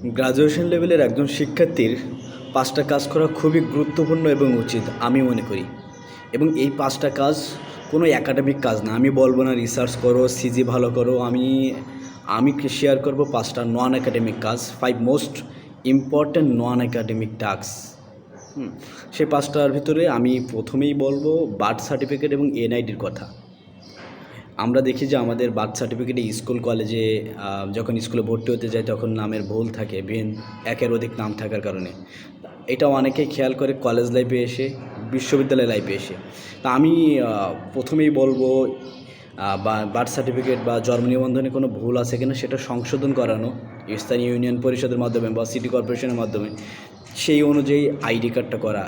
Graduation লেভেলের একজন শিক্ষার্থীর ৫টা কাজ করা খুবই গুরুত্বপূর্ণ এবং উচিত আমি মনে করি। এবং এই ৫টা কাজ কোনো একাডেমিক কাজ না। আমি বলব না রিসার্চ করো, সিজি ভালো করো। আমি শেয়ার করব ৫টা নন একাডেমিক কাজ, 5 মোস্ট ইম্পর্ট্যান্ট নন একাডেমিক টাস্ক। সেই ৫টার ভিতরে আমি প্রথমেই বলবো বার্থ সার্টিফিকেট এবং এনআইডির কথা। আমরা দেখি যে আমাদের বার্থ সার্টিফিকেটে স্কুল কলেজে যখন স্কুলে ভর্তি হতে যাই তখন নামের ভুল থাকে, একের অধিক নাম থাকার কারণে। এটা অনেকেই খেয়াল করে কলেজ লাইফে এসে, বিশ্ববিদ্যালয় লাইফে এসে। তা আমি প্রথমেই বলবো বার্থ সার্টিফিকেট বা জন্ম নিবন্ধনে কোনো ভুল আছে কিনা সেটা সংশোধন করানো স্থানীয় ইউনিয়ন পরিষদের মাধ্যমে বা সিটি কর্পোরেশনের মাধ্যমে। সেই অনুযায়ী আইডি কার্ডটা করা,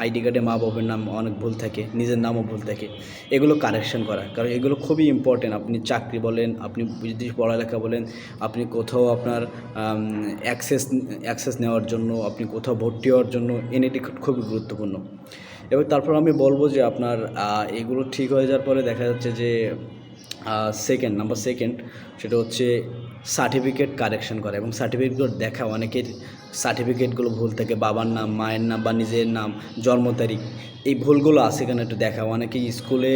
আইডি কার্ডে মা বাবার নাম অনেক ভুল থাকে, নিজের নামও ভুল থাকে, এগুলো কারেকশন করা। কারণ এগুলো খুবই ইম্পর্টেন্ট। আপনি চাকরি বলেন, আপনি যদি পড়ালেখা বলেন, আপনি কোথাও আপনার অ্যাক্সেস নেওয়ার জন্য, আপনি কোথাও ভর্তি হওয়ার জন্য এনআইডি কার্ড খুবই গুরুত্বপূর্ণ। এবার তারপর আমি বলবো যে আপনার এগুলো ঠিক হয়ে যাওয়ার পরে দেখা যাচ্ছে যে নাম্বার সেকেন্ড সেটা হচ্ছে সার্টিফিকেট কারেকশন করা এবং সার্টিফিকেটগুলো দেখা। অনেকের সার্টিফিকেটগুলো ভুল থাকে, বাবার নাম, মায়ের নাম বা নিজের নাম, জন্ম তারিখ, এই ভুলগুলো আছে কেন একটু দেখা। অনেকেই স্কুলে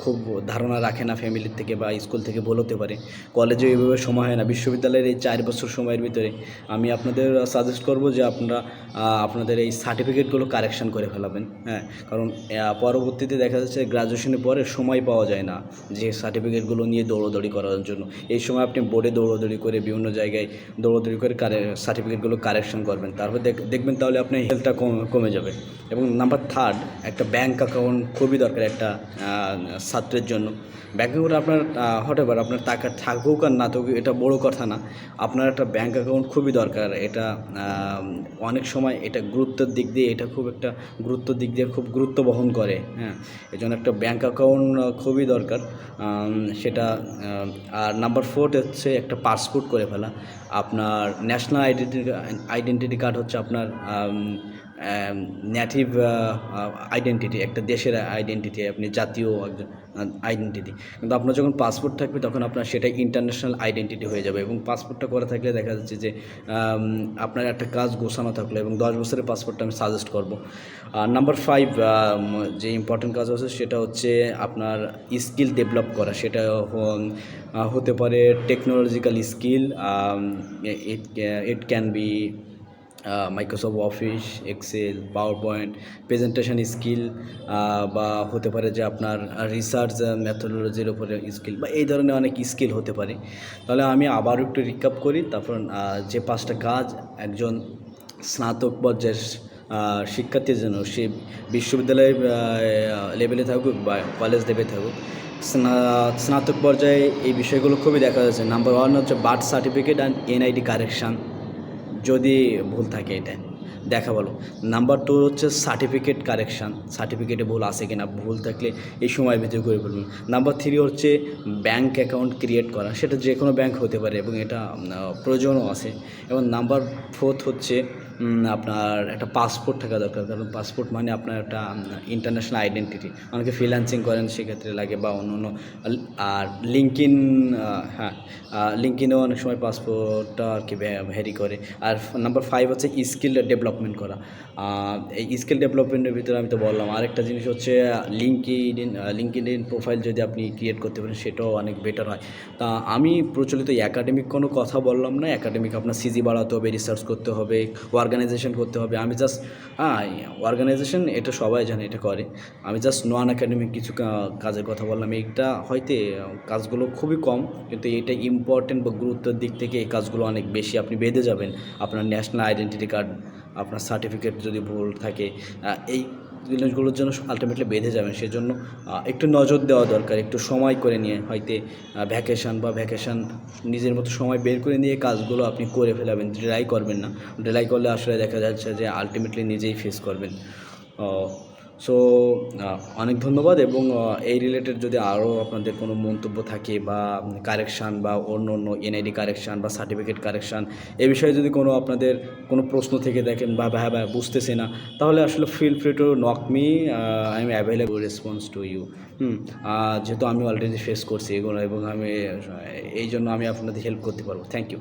খুব ধারণা রাখে না ফ্যামিলির থেকে বা স্কুল থেকে ভুল হতে পারে, কলেজে এইভাবে সময় হয় না। বিশ্ববিদ্যালয়ের এই 4 বছর সময়ের ভিতরে আমি আপনাদের সাজেস্ট করবো যে আপনাদের এই সার্টিফিকেটগুলো কারেকশন করে ফেলাবেন। হ্যাঁ, কারণ পরবর্তীতে দেখা যাচ্ছে গ্রাজুয়েশনের পরে সময় পাওয়া যায় না যে সার্টিফিকেটগুলো নিয়ে দৌড়োদৌড়ি করার জন্য। এই সময় আপনি বোর্ডে দৌড়োদৌড়ি করে, বিভিন্ন জায়গায় দৌড়োদৌড়ি করে সার্টিফিকেটগুলো কারেকশন করবেন। তারপর দেখবেন তাহলে আপনার হেলথটা কমে যাবে। এবং নাম্বার থার্ড, একটা ব্যাঙ্ক অ্যাকাউন্ট খুবই দরকার একটা ছাত্রের জন্য। ব্যাঙ্ক অ্যাকাউন্ট আপনার হটেভার আপনার টাকা থাকুক আর না থাকুক এটা বড় কথা না, আপনার একটা ব্যাঙ্ক অ্যাকাউন্ট খুবই দরকার। এটা অনেক সময় এটা গুরুত্বের দিক দিয়ে খুব গুরুত্ব বহন করে। হ্যাঁ, এই জন্য একটা ব্যাঙ্ক অ্যাকাউন্ট খুবই দরকার সেটা। আর নাম্বার 4 হচ্ছে একটা পাসপোর্ট করে ফেলা। আপনার ন্যাশনাল আইডেন্টিটি কার্ড হচ্ছে আপনার নেটিভ আইডেন্টিটি, একটা দেশের আইডেন্টিটি, আপনি জাতীয় একজন আইডেন্টিটি। কিন্তু আপনার যখন পাসপোর্ট থাকবে তখন আপনার সেটা ইন্টারন্যাশনাল আইডেন্টিটি হয়ে যাবে। এবং পাসপোর্টটা করা থাকলে দেখা যাচ্ছে যে আপনার একটা কাজ গোছানো থাকলো। এবং 10 বছরের পাসপোর্টটা আমি সাজেস্ট করবো। আর নাম্বার 5 যে ইম্পর্টেন্ট কাজ আছে সেটা হচ্ছে আপনার স্কিল ডেভেলপ করা। সেটা হতে পারে technological skill, it can be Microsoft Office, Excel, PowerPoint, presentation skill, বা হতে পারে যে আপনার রিসার্চ মেথোডোলজির উপরে স্কিল, বা এই ধরনের অনেক স্কিল হতে পারে। তাহলে আমি আবার একটু রিক্যাপ করি। তারপর যে 5টা কাজ একজন স্নাতক পর্যায়ের শিক্ষার্থীর জন্য, সে বিশ্ববিদ্যালয়ের লেভেলে থাকুক বা কলেজ লেভেলে থাকুক, স্নাতক পর্যায়ে এই বিষয়গুলো খুবই দেখা যাচ্ছে। নাম্বার 1 হচ্ছে birth certificate and NID correction, যদি ভুল থাকে এটা দেখা ভালো। নাম্বার 2 হচ্ছে সার্টিফিকেট কারেকশান, সার্টিফিকেটে ভুল আছে কিনা, ভুল থাকলে এই সময়ের ভিতরে করে ফেলবেন। নাম্বার 3 হচ্ছে ব্যাঙ্ক অ্যাকাউন্ট ক্রিয়েট করা, সেটা যে কোনো ব্যাঙ্ক হতে পারে এবং এটা প্রয়োজনও আছে। এবং নাম্বার 4 হচ্ছে আপনার একটা পাসপোর্ট থাকা দরকার। কারণ পাসপোর্ট মানে আপনার একটা ইন্টারন্যাশনাল আইডেন্টিটি। অনেকে ফ্রিল্যান্সিং করেন সেক্ষেত্রে লাগে, বা অন্য আর লিঙ্কইনেও অনেক সময় পাসপোর্টটা আর কি ভ্যারি করে। আর নাম্বার 5 হচ্ছে স্কিল ডেভেলপমেন্ট করা। এই স্কিল ডেভেলপমেন্টের ভিতরে আমি তো বললাম, আরেকটা জিনিস হচ্ছে লিঙ্কডইন প্রোফাইল যদি আপনি ক্রিয়েট করতে পারেন সেটাও অনেক বেটার হয়। তা আমি প্রচলিত একাডেমিক কোনো কথা বললাম না। একাডেমিক আপনার সিজি বাড়াতে হবে, রিসার্চ করতে হবে, অর্গানাইজেশন করতে হবে। আমি জাস্ট অর্গানাইজেশন এটা সবাই জানে, এটা করে। আমি জাস্ট নন একাডেমিক কিছু কাজের কথা বললাম। এইটা হয়তো কাজগুলো খুবই কম, কিন্তু এটা ইম্পর্টেন্ট বা গুরুত্বের দিক থেকে এই কাজগুলো অনেক বেশি। আপনি বেঁধে যাবেন আপনার ন্যাশনাল আইডেন্টিটি কার্ড, আপনার সার্টিফিকেট যদি ভুল থাকে, এই জিনিসগুলোর জন্য আলটিমেটলি বেঁধে যাবেন। সেজন্য একটু নজর দেওয়া দরকার, একটু সময় করে নিয়ে, হয়তো ভ্যাকেশান নিজের মতো সময় বের করে নিয়ে কাজগুলো আপনি করে ফেলাবেন। ডেলাই করবেন না। ডেলাই করলে আসলে দেখা যাচ্ছে যে আলটিমেটলি নিজেই ফেস করবেন। সো অনেক ধন্যবাদ। এবং এই রিলেটেড যদি আরও আপনাদের কোনো মন্তব্য থাকে বা কারেকশান বা অন্য এনআইডি কারেকশান বা সার্টিফিকেট কারেকশান, এ বিষয়ে যদি আপনাদের কোনো প্রশ্ন থেকে দেখেন বা বুঝতেছে না, তাহলে আসলে feel free to knock me, I am available response to you. যেহেতু আমি অলরেডি ফেস করছি এগুলো, এবং এই জন্য আমি আপনাদের হেল্প করতে পারবো। Thank you.